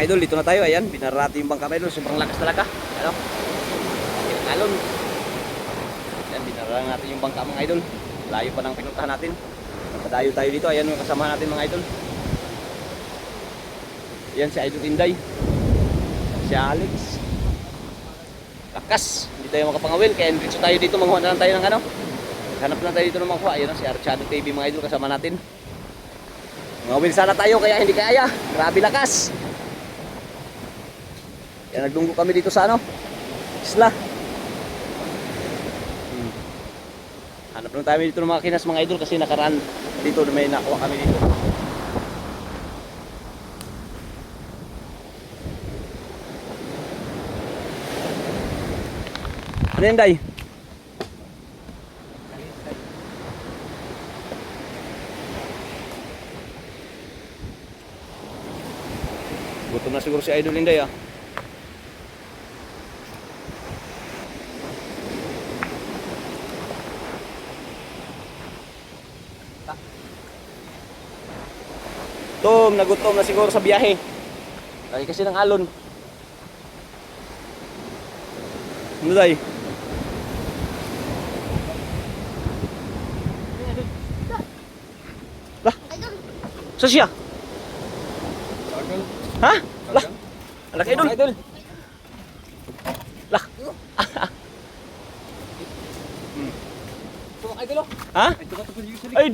mga idol, dito na tayo. Ayan, binarati yung bangka mga idol. Sobrang lakas talaga. Ano? Alon. Ayan, binarati natin yung bangka mga idol. Layo pa ng pinuntahan natin. Padayo tayo dito. Ayan yung kasama natin mga idol. Ayan si Idol Inday. Si Alex. Lakas. Hindi tayo makapangawil. Kaya dito tayo dito. Manghuha na lang tayo ng ano. Hanap na tayo dito ng manghuha. Ayan si Archado TV mga idol kasama natin. Mangawil sana tayo kaya hindi kaya. Grabe lakas. Kaya nagdunggo kami dito sa ano. Isla. Hanap lang tayo dito ng mga kinas mga idol kasi nakaraan dito may nakuha kami dito. Ano yun, Day? Gutom na siguro si Idol Inday ah. Nagutom na siguro sa biyahe. Lagi kasi ng alon. Ano Day? Lah. Sa siya? Ha? Lah. Anak Idol. Idol. Lah. Idol. Ha? Ay,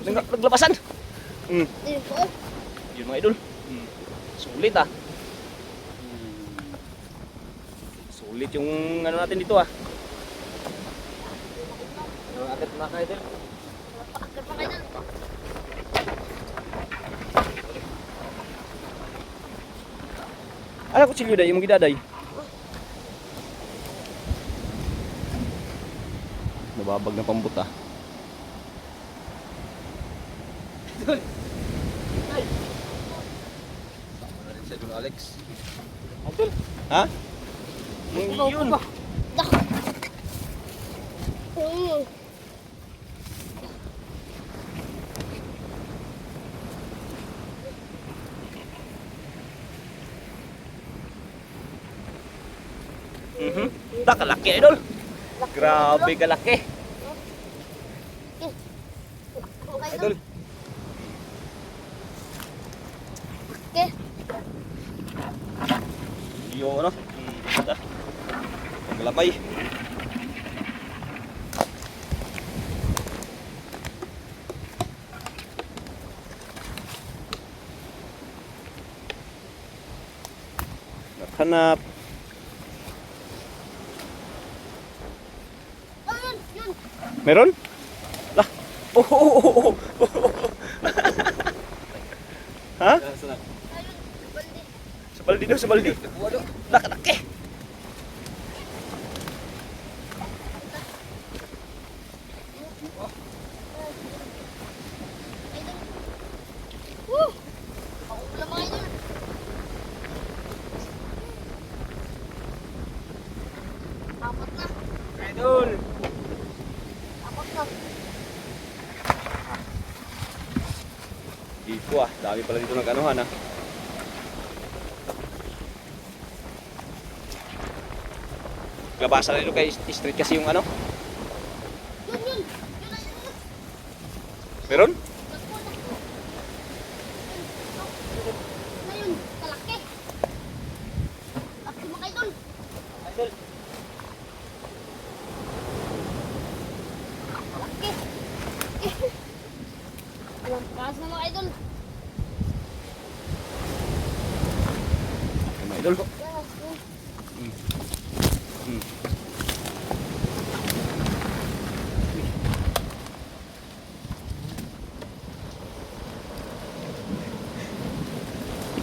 naglabasan. Yun mga idol. Sulit ah. Sulit yung ano natin dito ah. Akit mga idol. Ano kutsilyo day? Yung gidaday? Nababag na pambut ah. Idol! Ay! Sama na rin si Idol Alex. Idol! Ha? Yun! Kalaki idol. Grabe kalaki. Idol. Okay. Yo ano? Galapay. Hanap. Meron? Lah. Oh. Ha? Sa baldi daw, sa baldi. Lah, kalaki. Idol. Dito ah, dami pala dito ng kanuhan ah. Labasan nito kay street kasi yung ano. Meron? Ayun, kalaki. Laki mga idol. Idol. Laki. Lampas na mga idol. Mga idol ko.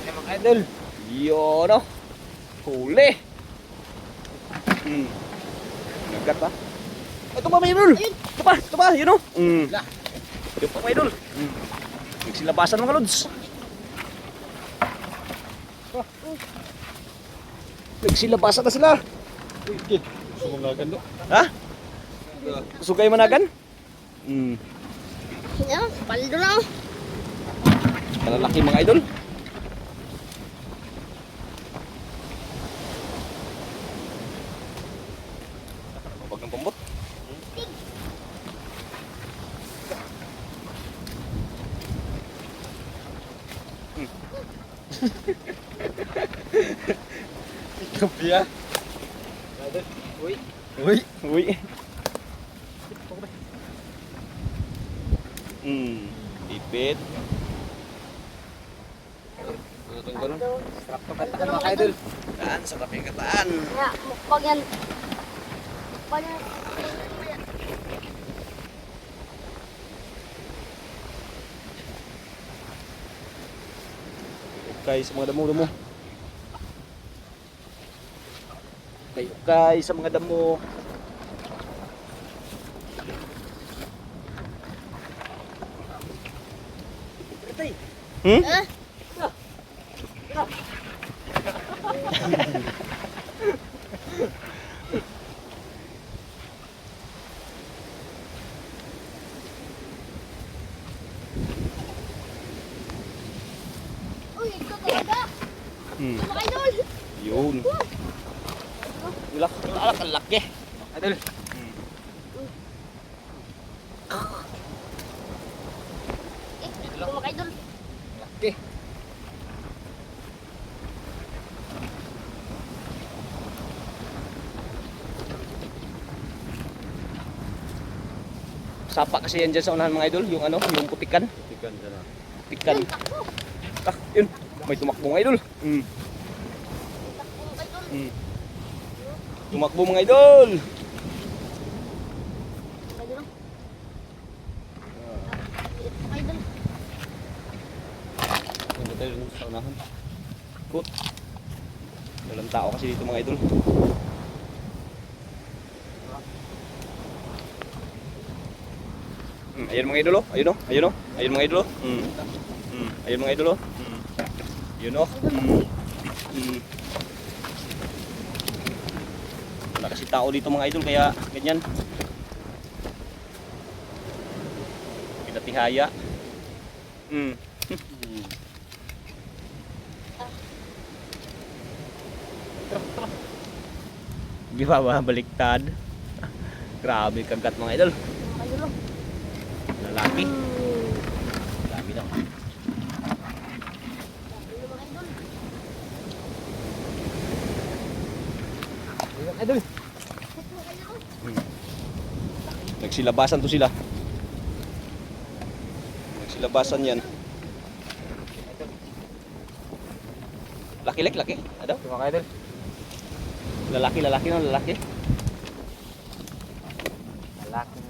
Mga idol. Yun o. Huli. Nagat pa. Ito pa mga idol. Ito pa. Yun o. Ito pa mga idol. Nagsilabasan mga lods. Nagsilabasan na sila. Sumulagan do. Ha? Sugay managan? Yan, paldo na. Kalalaki mga idol. Gabi ah. Uy. Uy. Uy. Ipit. Ano itong ganun? Idol. Sarap to kantahan mga idol. Yan, sarap yung kataan. Kaya, mukbang yan. Mukbang yan. Okay, sa mga damo-damo. Okay, sa mga damo. Hmm? Ah, uy, ito talaga. Mga idol. Yun. Wala, wala kang laki. Idol. Ito mga idol. Laki. Sapa kasi yan dyan sa unahan mga idol, yung ano, yung putikan. Ikan dyan ah. Putikan. Yun, takbo. Ah, yun. May tumakbo mga idol. Takbo mga idol. Tumakbo mga idol. Mga idol. Ito mga idol. Ano tayo dun sa unahan? Kut. Walang tao kasi dito mga idol. Ayun mga idol oh. Ayun oh. Ayun oh. Ayun mga idol oh. Ayun mga idol oh. Yun oh. Wala kasi tao dito mga idol kaya ganyan. Pinatihaya. Di ba ba baliktad? Grabe kagat mga idol. Mga idol. Lalaki. Dami na. Ito mga idol. Idol. Ito mga idol. Nagsilabasan to sila. Nagsilabasan yan. Laki. Ano? Ito mga idol. Lalaki no, lalaki. Lalaki.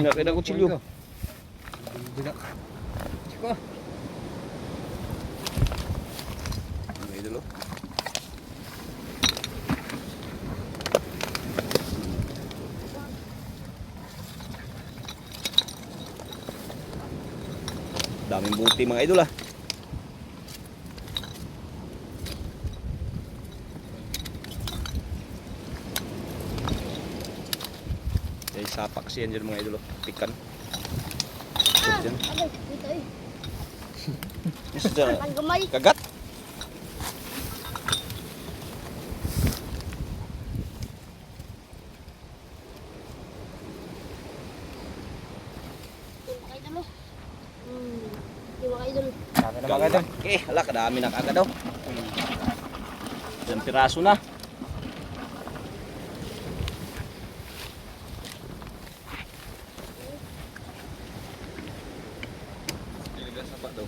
Laki ng kutsilyo. Siko. Mga idol oh. Daming buti mga idol ah. Ay sapak siya dyan mga idol oh. Pikan. Ah, Yan. agay. Dito eh. Isa dyan. Ang gamay. Kagat. Ito mga idol. Ito mga idol. Dami na mga idol. Okay, hala kadami na kagad daw. Isang piraso na. Iligas sa pa daw.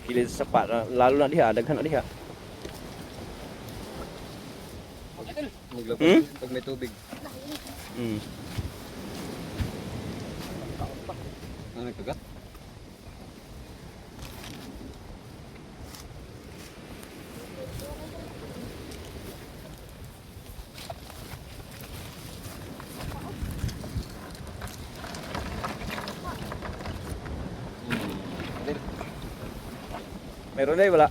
Kilid sa sapa, lalo na diha, daghan na diha. Maglabas pag may tubig. Ano nagkagat? Meron na wala.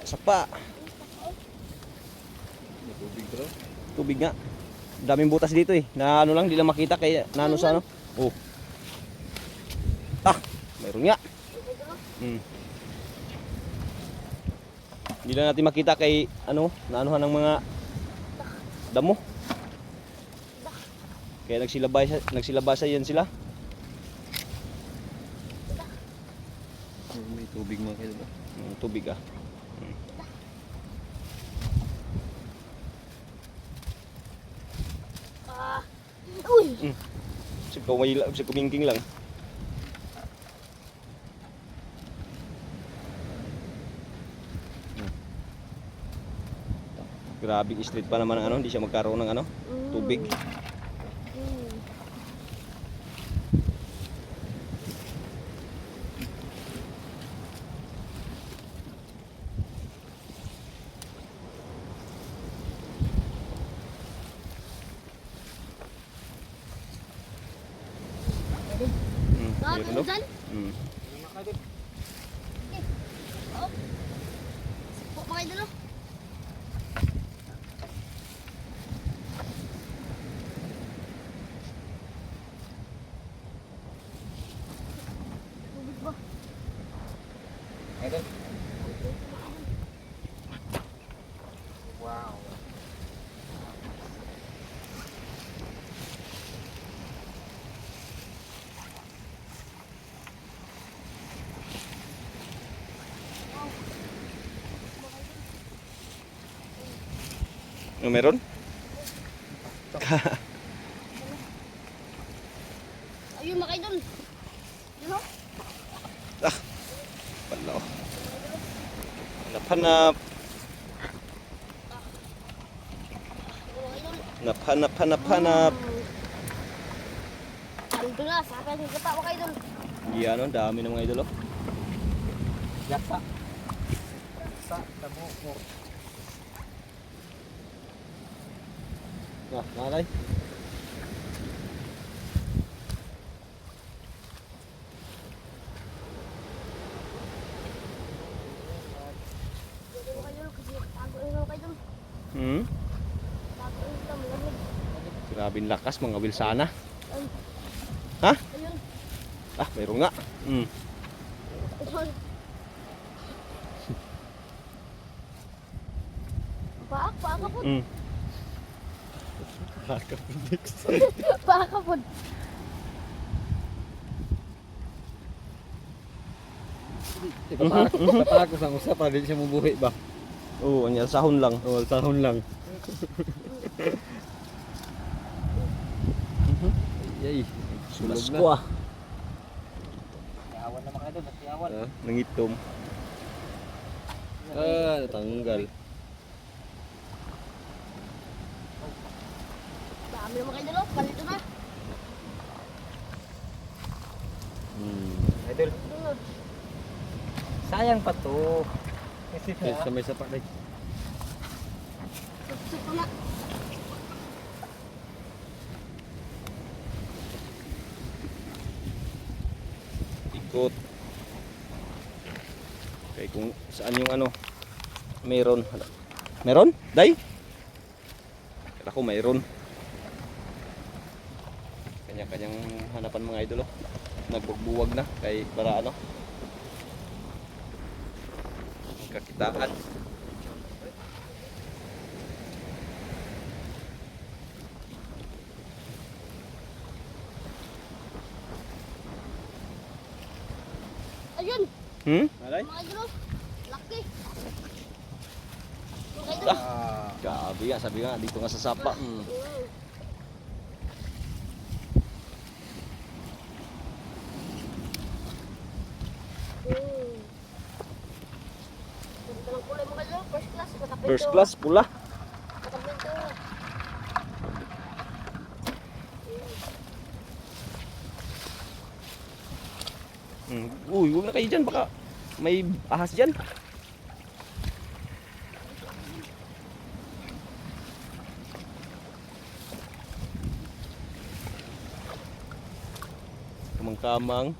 Sapa. May tubig daw. Tubig nga. Daming butas dito eh. Na ano lang, di lang makita kay nano sa ano. Oh. Ah, mayroon nga. Hmm. Hindi na natin makita kay ano, naanuhan ng mga damo. Kaya nagsilabasa yan sila. May tubig mga kaidol. Tubig ah. Uy! Si kumingking lang. Grabe street pa naman ang ano, hindi siya magkaroon ng ano, tubig. Bakit Meron, no? dyan? Oh. Sipok mga idol oh. Tubig ba? Kaidol. Wow. Meron? Ayun mga idol. Yun oh. Wala. Hanap-hanap. Mga idol. Hanap-hanap. Ando na, sa akin yung kata mga idol. Yan oh, dami ng mga idol oh. Yasa. Sa tamo mo. Ah, malay. Mga idol, kasi tago yun mga idol. Tago yun lang, malamig. Grabing lakas mga wilsana. Ay. Ha? Ayun. Ah, mayroon nga. Ayun. Paak po. Paak po. Ipapako sa usa para di siya mabuhi ba? Oo, anya sahon lang. Oh, sahon lang. Yay. Sulas Sulog na. ko ah. Tiawan na mga kaidol, tiawan. Nangitom. Natanggal. Dami na mga idol oh. Palito na. Idol. Ayun. Sayang pa to. Kasi sa may sapak dai. Sip na. Ikot. Okay, kung saan yung ano, meron. Meron? Day? Kala ko mayroon. Kanya-kanyang hanapan mga idol oh. Nagbugbuwag na kay para ano. Kakitaan. Ayun. Alay? Mga idol oh. Laki. Mga idol. Grabe nga, sabi nga dito nga sa sapa. Ganda ng kulay mga idol. First class. Matapito. First class, pula. Matapito. Uy, huwag na kayo dyan, baka may ahas dyan. Kamang-kamang.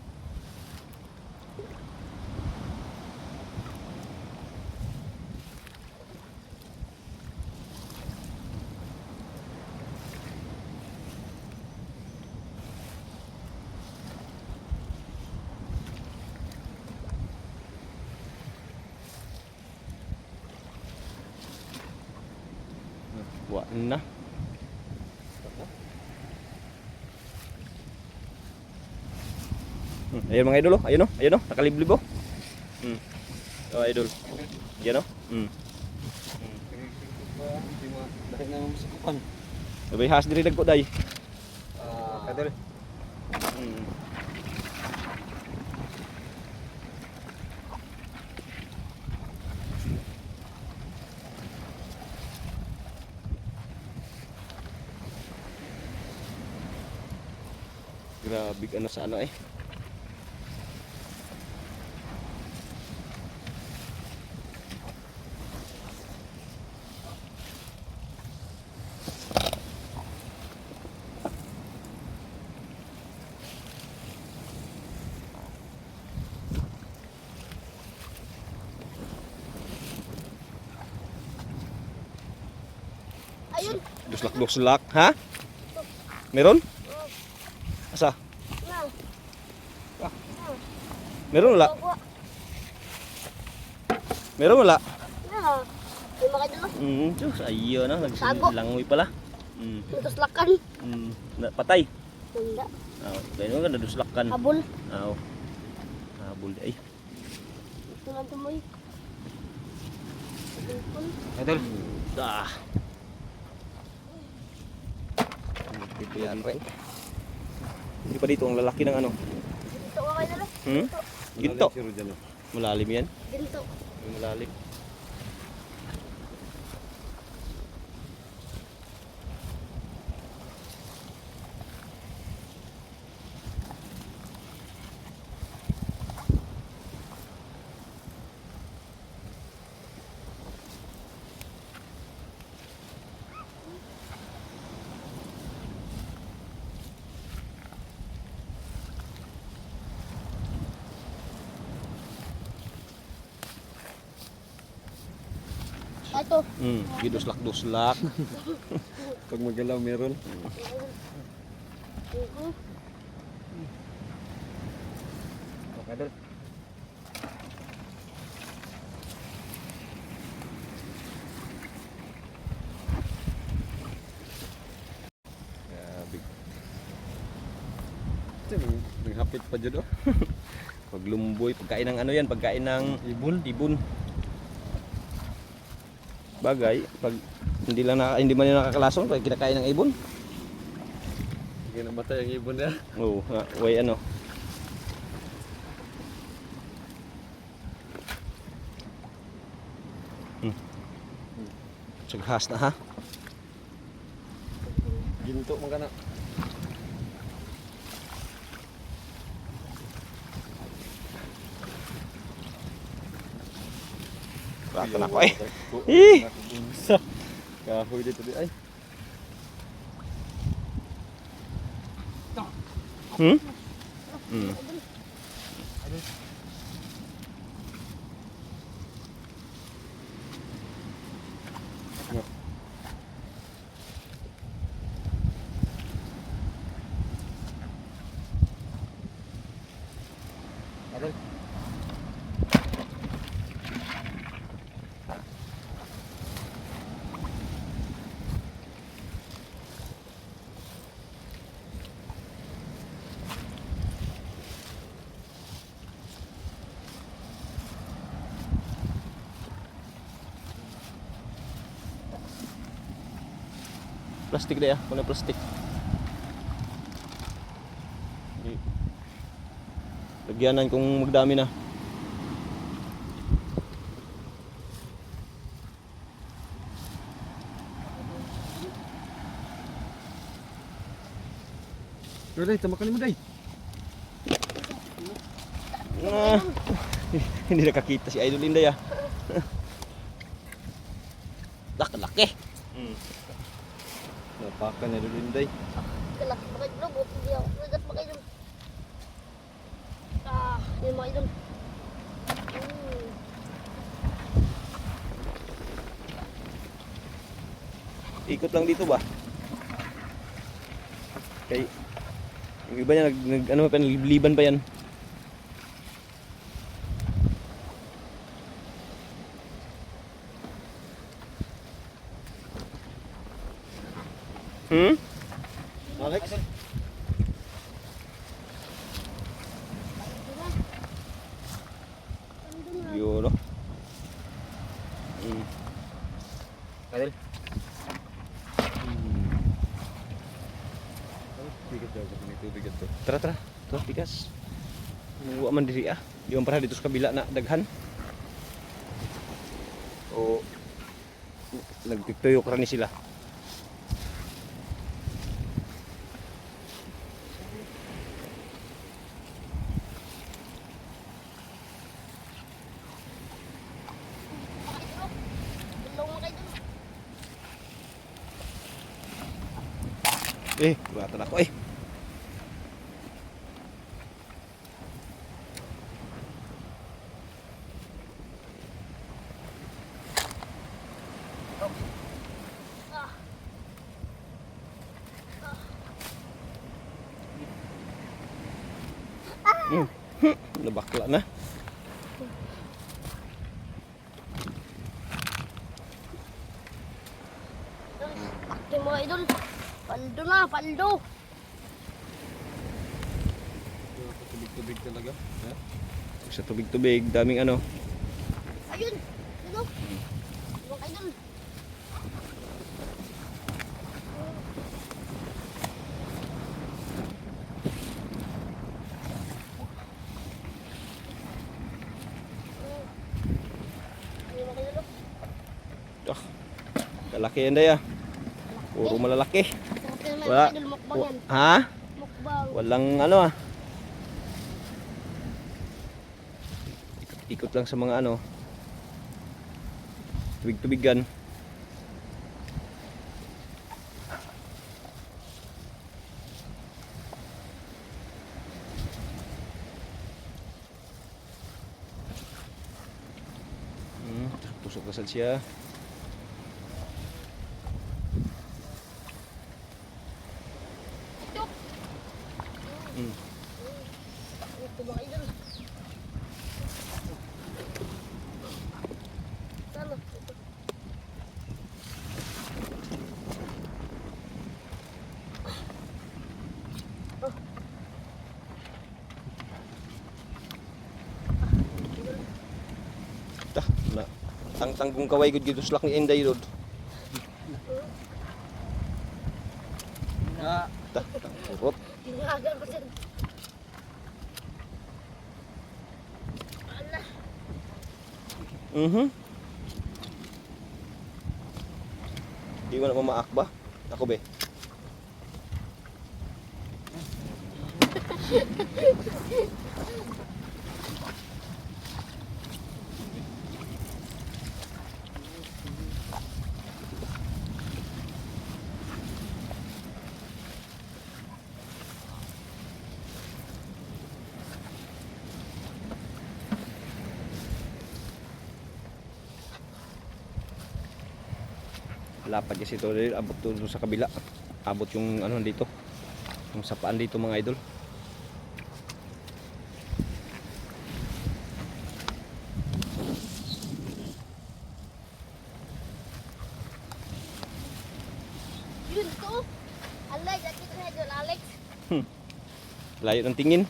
Buwa na. Ayun mga idol oh. Ayun oh. Nakaliblib oh. Oh idol. Yan oh. Dahil na masikupan. Sabay has diri dagko day. Kadol. Grabe ano sa ano eh. Ayun. Duslak-duslak, ha? Meron? Asa? Na. Meron wala? Bawa. Meron wala? Na. Yung mga idol. Diyos, ayun na. Sago. Nagsilangoy pala. Tuslakan. Patay. Hindi. Kaya naman ka naduslakan. Habol. Habol ay. Tulan tumoy. Kadol. Ah. Dito yan. Hindi pa dito ang lalaki ng ano. Ginto mga idol. Ginto. Siro dyan. Malalim yan. Ginto. Malalim. Ito. Giduslak-duslak. Pag magalaw meron. Kadol. Grabe. Naghapit pa dyan oh. Paglumboy, pagkain ng ano yan, pagkain ng ibon. Bagay, pag hindi man yan nakakalason, pag kinakain ng ibon. Hindi na matay ang ibon na. Oo, way ano. Saghas na ha. Ginto man ka na. Baka na ko eh. Eh! Kahoy dito di ay. Hmm? Kadol. Plastik deh ya, kuna plastik. Lagyanan kung magdami na. Dai, tamakan mo dai. Ah, hindi nakakita si Idol Inday ah. Laki. Napakan na doon day. Kalaki pa kayo. Buti hindi ako. Nagat pa kayo. Yun mga idol. Ikot lang dito ba? Kay yung iba niya ano pa nagliban pa yan. Alex? Yun, no? Adel? Bigat daw kung ito bigat to. Tara, tara. Ito, bigas. Huwag man diri ah. Di man para dito sa kabila na daghan. O nagtutuyok ra ni sila. Tulong mo kayo dun. Bulatan ako eh. Nabakla na. Pakti mo idol. Paldo na, paldo. Tubig-tubig talaga. Sa tubig-tubig, daming ano. Ayun. Ano? Tulong kayo dun. Tulong kayo dun. Lalaki yan day ah. Puro malalaki. Sarap na naman Wala. idol, mukbang yan. Ha? Mukbang. Walang ano ah. Ikot lang sa mga ano. Tubig-tubigan. Tusok na sad siya. Tulong kayo dun. Ano? Ito. Tah, na. Tang-tanggong kaway gud gid uslak ni Inday rod. Ah, Tah, urot. Tinagal ko siya. Ala. Di mo na mamaak ba? Ako be. Lapad kasi ito, abot to sa kabila. Abot yung ano dito. Yung sapaan dito mga idol. Yun to. Alex, at ito na idol, Alex. Layo ng tingin.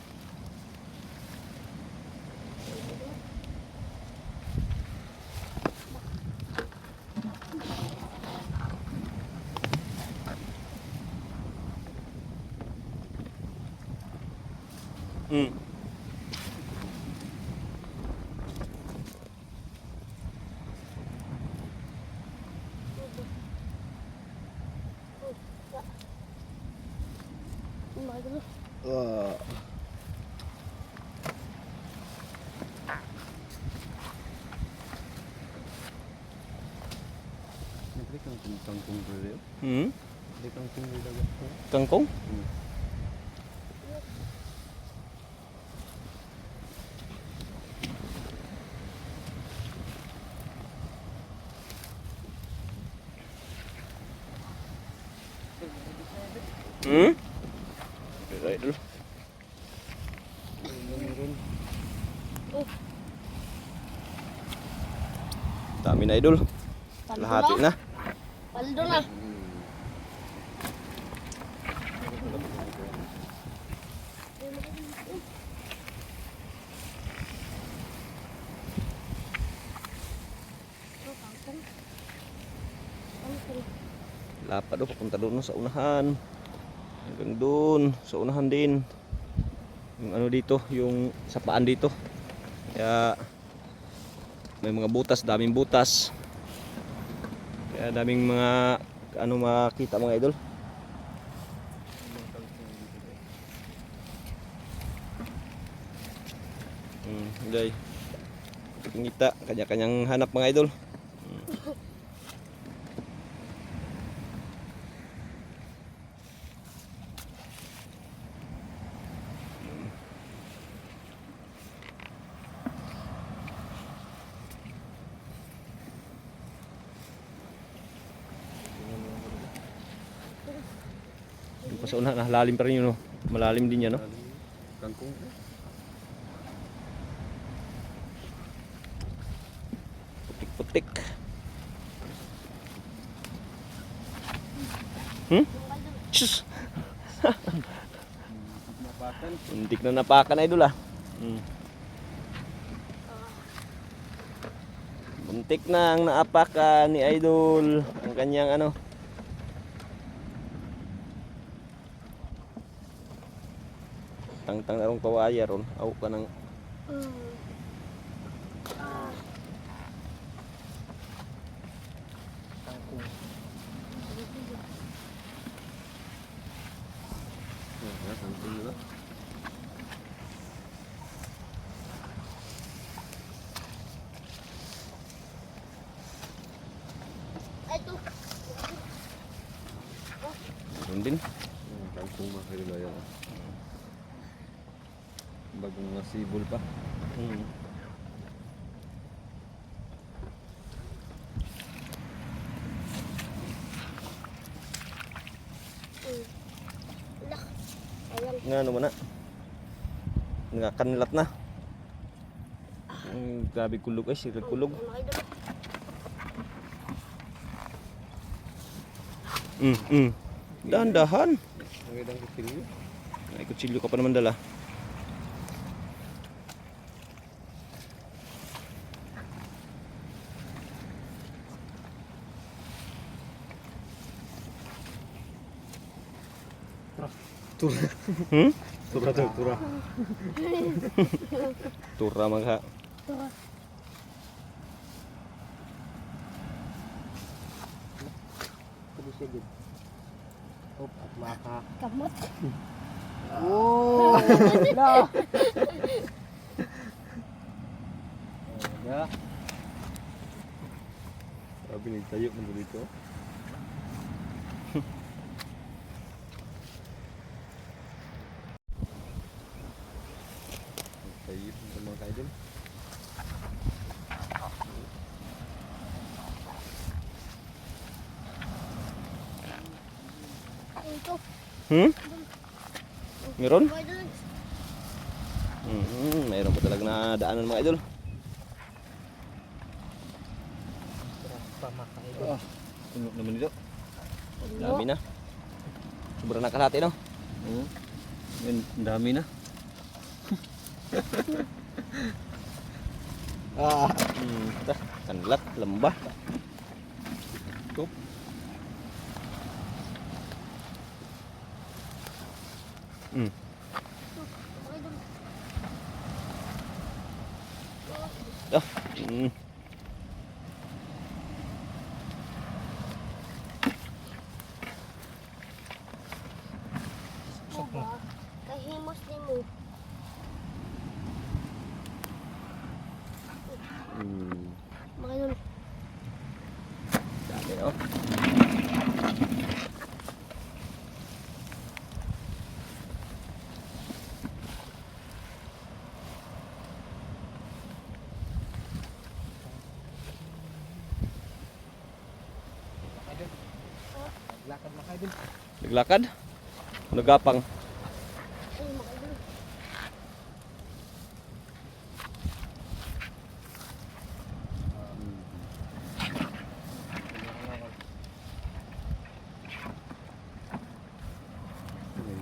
nabalik ang kangkong dito. Hmm? Balik ang kangkong dito. Kangkong? Hmm? Pero idol. Dami na idol. Paldo Lahati na. Paldo na. Lapad o papunta doon sa unahan. Hanggang doon sa unahan din. Yung ano dito, yung sapaan dito. Kaya may mga butas, daming butas. Kaya daming mga ano makita mga idol. Guys. Ngita, kanya-kanyang hanap mga idol. Yung pa sa unahan, lalim pa rin yun, no? Malalim din yan, no? Kangkong. Putik-putik. Yung idol. Tsus! Mapakan. Muntik na napakan idol ah. Muntik na ang naapakan ni idol ang kanyang ano. Tang-tang arong pawaya ron. Aw ka ng Kangkong. Kangkong na. Ito. yun din. Kangkong mga kayo. Bagong nasibol pa. Lak. Ayan. Nga ano mo na. Nakakanlat na. Grabe kulog ay, sirag kulog. Mga idol. Dahan-dahan. Ang gandang kutsilyo. Ay, kutsilyo ka pa naman dala. Tura. Hmm? Tura daw, tura. Tura mga Pwede siya din. Hop, at maka. Kamot. Oh! Wala! Wala. Sabi nagtayo mo dito. Nagtayo mo mga kaidol. Ito. Meron? Mga idol. Mayroon pa talaga na daanan mga idol. Puno naman dito. Dami na. Sobrang nakalati no? Oo. Yan, ang dami na. Kanlat, lembah. Tup. Mga idol. Dah. Diba? Kahimos din mo. Mga idol. Dami no? Lakad na kaidol. Naglakad? Nagapang. Ay,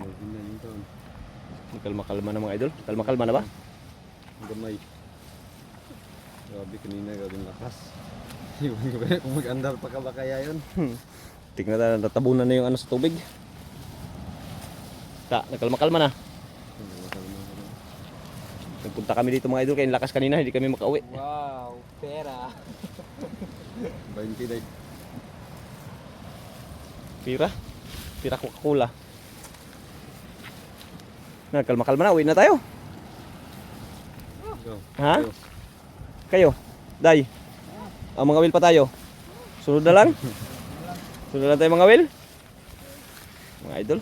mga idol. Kalma-kalma na mga idol. Kalma-kalma na ba? Ang gamay. Grabe kanina gawin lakas. Iwan ko ba kung mag-andar pa ka ba kaya yun? Tingnan na, natabunan na yung ano sa tubig. Nagkalma-kalma na. Nagpunta kami dito mga idol, kaya lakas kanina, hindi kami makauwi. Wow, pera. 20 day. Pira Coca-Cola. Nagkalma-kalma na, uwi na tayo. Go. Ha? Kayo? Day? Ang mga will pa tayo? Sunod na lang? Sunod na lang tayo mga will? Mga idol.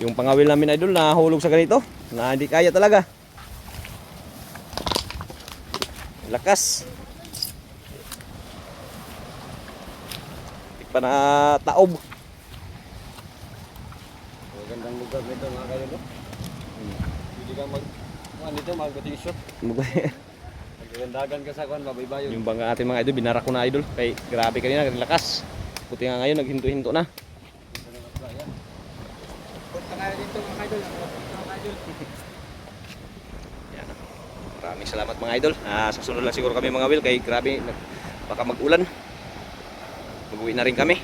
Yung pangawil namin idol nahulog sa ganito. Na hindi kaya talaga. Lakas. Hindi pa na taob. Magandang lugar nito mga kayo, no? Hindi ka dito mag-shoot. Magdandagan ka sa kuan, babaybayon. Yung bangga ating mga idol, binara ko na idol. Kay grabe kanina, lakas. Buti nga ngayon, naghinto-hinto na. Punta kayo dito mga idol. Yan. Maraming salamat mga idol. Sa sunod lang siguro kami mga will. Kay grabe, baka mag-ulan. Mag-uwi na rin kami.